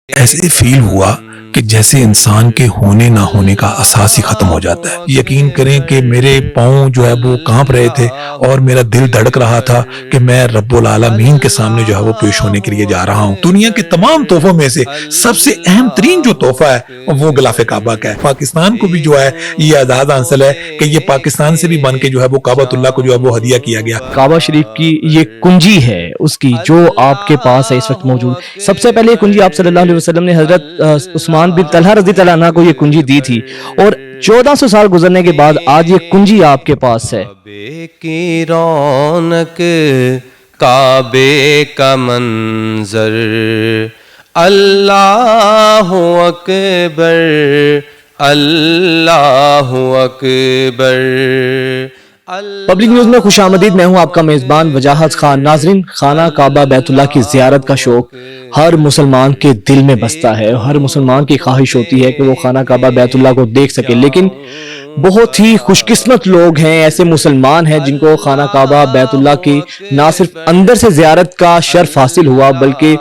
ایسے فیل ہوا کہ جیسے انسان کے ہونے نہ ہونے کا اساس ہی ختم ہو جاتا ہے۔ یقین کریں کہ میرے پاؤں جو ہے وہ کانپ رہے تھے اور میرا دل دھڑک رہا تھا کہ میں رب العالمین کے سامنے جو ہے وہ پیش ہونے کے لیے جا رہا ہوں۔ دنیا کے تمام تحفوں میں سے سب سے اہم ترین جو تحفہ ہے وہ غلاف کعبہ کا ہے۔ پاکستان کو بھی جو ہے یہ اعزاز حاصل ہے کہ یہ پاکستان سے بھی بن کے جو ہے وہ کعبۃ اللہ کو جو ہے وہ ہدیہ کیا گیا۔ کعبہ شریف کی یہ کنجی ہے اس کی جو آپ کے پاس ہے اس وقت موجود۔ سب سے پہلے یہ کنجی آپ صلی اللہ علیہ وسلم نے حضرت عثمان بن طلحہ رضی اللہ عنہ کو یہ کنجی دی تھی، اور 1400 سال گزرنے کے بعد آج یہ کنجی آپ کے پاس ہے۔ کعبے کی رونق، کعبے کا منظر، اللہ اکبر اللہ اکبر۔ پبلک نیوز میں خوش آمدید، میں ہوں آپ کا میزبان وجاہت خان۔ ناظرین، خانہ کعبہ بیت اللہ کی زیارت کا شوق ہر مسلمان کے دل میں بستا ہے، ہر مسلمان کی خواہش ہوتی ہے کہ وہ خانہ کعبہ بیت اللہ کو دیکھ سکے، لیکن بہت ہی خوش قسمت لوگ ہیں، ایسے مسلمان ہیں جن کو خانہ کعبہ بیت اللہ کی نہ صرف اندر سے زیارت کا شرف حاصل ہوا بلکہ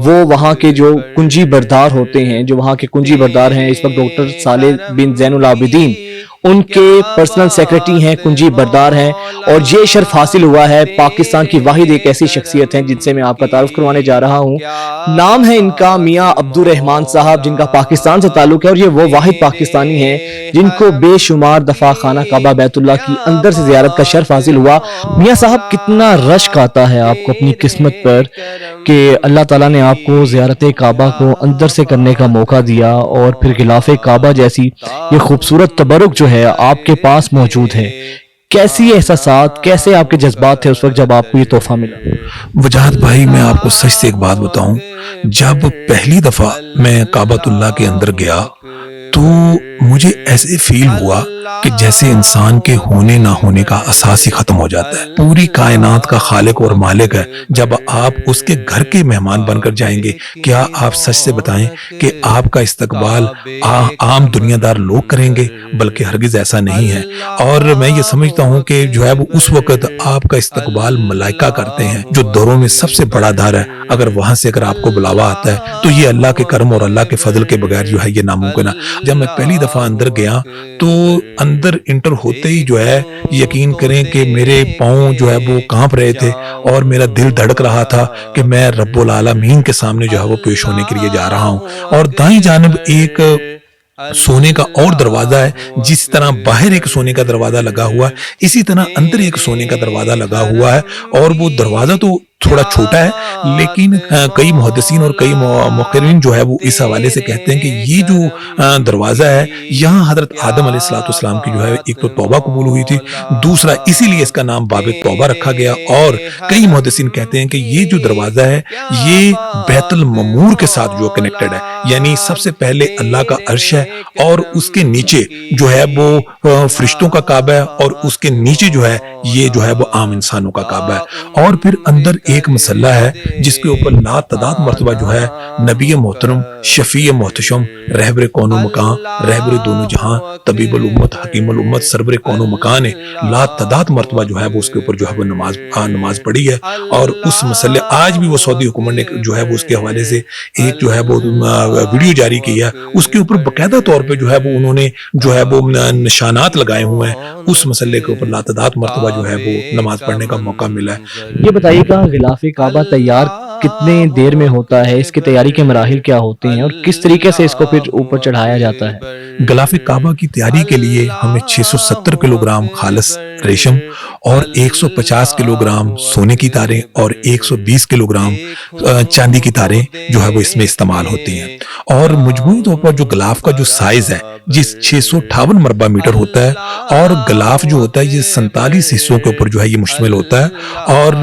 وہ وہاں کے جو کنجی بردار ہوتے ہیں، جو وہاں کے کنجی بردار ہیں، اس وقت ڈاکٹر صالح بن زین العابدین ان کے پرسنل سیکرٹری ہیں، کنجی بردار ہیں، اور یہ شرف حاصل ہوا ہے پاکستان کی واحد ایک ایسی شخصیت ہیں جن سے میں آپ کا تعارف کروانے جا رہا ہوں۔ نام ہے ان کا میاں عبد الرحمان صاحب، جن کا پاکستان سے تعلق ہے، اور یہ وہ واحد پاکستانی ہیں جن کو بے شمار دفعہ خانہ کعبہ بیت اللہ کی اندر سے زیارت کا شرف حاصل ہوا۔ میاں صاحب، کتنا رشک آتا ہے آپ کو اپنی قسمت پر کہ اللہ تعالیٰ نے آپ کو زیارت کعبہ کو اندر سے کرنے کا موقع دیا، اور پھر غلاف کعبہ جیسی یہ خوبصورت تبرک جو ہے آپ کے پاس موجود ہے۔ کیسی احساسات، کیسے آپ کے جذبات تھے اس وقت جب آپ کو یہ تحفہ ملا؟ وجاہت بھائی، میں آپ کو سچ سے ایک بات بتاؤں، جب پہلی دفعہ میں کعبۃ اللہ کے اندر گیا تو مجھے ایسے فیل ہوا کہ جیسے انسان کے ہونے نہ ہونے کا اساس ہی ختم ہو جاتا ہے۔ پوری کائنات کا خالق اور مالک ہے، جب آپ اس کے گھر کے مہمان بن کر جائیں گے، کیا آپ سچ سے بتائیں کہ آپ کا استقبال عام دنیا دار لوگ کریں گے؟ بلکہ ہرگز ایسا نہیں ہے، اور میں یہ سمجھتا ہوں کہ جو ہے وہ اس وقت آپ کا استقبال ملائکہ کرتے ہیں، جو دوروں میں سب سے بڑا دار ہے۔ اگر وہاں سے اگر آپ کو بلاوا آتا ہے تو یہ اللہ کے کرم اور اللہ کے فضل کے بغیر جو ہے یہ ناممکن ہے۔ جب میں پہلی دفعہ اندر گیا تو اندر انٹر ہوتے ہی جو ہے یقین کریں کہ میرے پاؤں جو ہے وہ کانپ رہے تھے اور میرا دل دھڑک رہا تھا کہ میں رب العالمین کے سامنے جو ہے وہ پیش ہونے کے لیے جا رہا ہوں۔ اور دائیں جانب ایک سونے کا اور دروازہ ہے، جس طرح باہر ایک سونے کا دروازہ لگا ہوا ہے اسی طرح اندر ایک سونے کا دروازہ لگا ہوا ہے، اور وہ دروازہ تو تھوڑا چھوٹا ہے، لیکن کئی محدثین اور کئی مقررین جو ہے وہ اس حوالے سے کہتے ہیں کہ یہ جو دروازہ ہے، یہاں حضرت آدم علیہ السلام کی جو ہے ایک تو توبہ قبول ہوئی تھی، دوسرا اسی لیے اس کا نام باب توبہ رکھا گیا، اور کئی محدثین کہتے ہیں کہ یہ جو دروازہ ہے یہ بیت المعمور کے ساتھ جو کنیکٹڈ ہے، یعنی سب سے پہلے اللہ کا عرش ہے، اور اس کے نیچے جو ہے وہ فرشتوں کا کعبہ ہے، اور اس کے نیچے جو ہے یہ جو ہے وہ عام انسانوں کا کعبہ ہے، اور پھر اندر ایک مسلح ہے جس کے اوپر لا تعداد مرتبہ جو ہے نبی محترم، شفیع محتشم، رہبر کون و مکان، رہبر دونوں جہاں، طبیب الامت، حکیم الامت، سرور کون و مکان نے لا تعداد مرتبہ جو ہے وہ اس کے اوپر جو ہے وہ نماز پڑھی ہے۔ اور اس مسلح آج بھی وہ سعودی حکومت نے جو ہے وہ اس کے حوالے سے ایک جو ہے وہ ویڈیو جاری کی ہے، اس کے اوپر باقاعدہ طور پہ جو ہے وہ انہوں نے جو ہے وہ نشانات لگائے ہوئے ہیں، اس مسلح کے اوپر لا تعداد مرتبہ جو ہے وہ نماز پڑھنے کا موقع ملا ہے۔ یہ بتائیے گا غلاف کعبہ تیار کتنے دیر میں ہوتا ہے، اس کی تیاری کے مراحل کیا ہوتے ہیں، اور کس طریقے سے اس کو پھر اوپر چڑھایا جاتا ہے؟ غلاف کعبہ کی تیاری کے لیے ہمیں 670 کلو گرام خالص ریشم اور 150 کلو گرام سونے کی تاریں اور 120 کلو گرام چاندی کی تاریں جو ہے وہ اس میں استعمال ہوتی ہیں، اور مجموعی طور پر جو غلاف کا جو سائز ہے جس 658 مربع میٹر ہوتا ہے، اور غلاف جو ہوتا ہے یہ 47 حصوں کے اوپر جو ہے یہ مشتمل ہوتا ہے، اور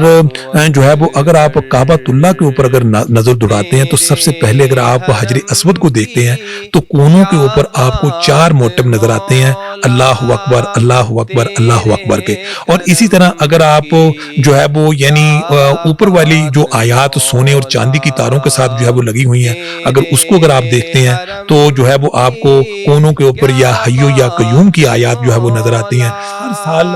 جو ہے وہ اگر آپ کعبۃ اللہ کے اوپر اگر نظر دوڑاتے ہیں تو سب سے پہلے اگر آپ حجر اسود کو دیکھتے ہیں تو کونوں کے اوپر آپ کو 4 موٹیو نظر آتے ہیں، اللہ اکبر اللہ اکبر اللہ اکبر کے، اور اسی طرح اگر آپ جو ہے وہ یعنی اوپر والی جو آیات سونے اور چاندی کی تاروں کے ساتھ جو ہے وہ لگی ہوئی ہیں، اگر اس کو اگر آپ دیکھتے ہیں تو جو ہے وہ آپ کو کونوں کے اوپر یا حیو یا قیوم کی آیات جو ہے وہ نظر آتی ہیں۔ ہر سال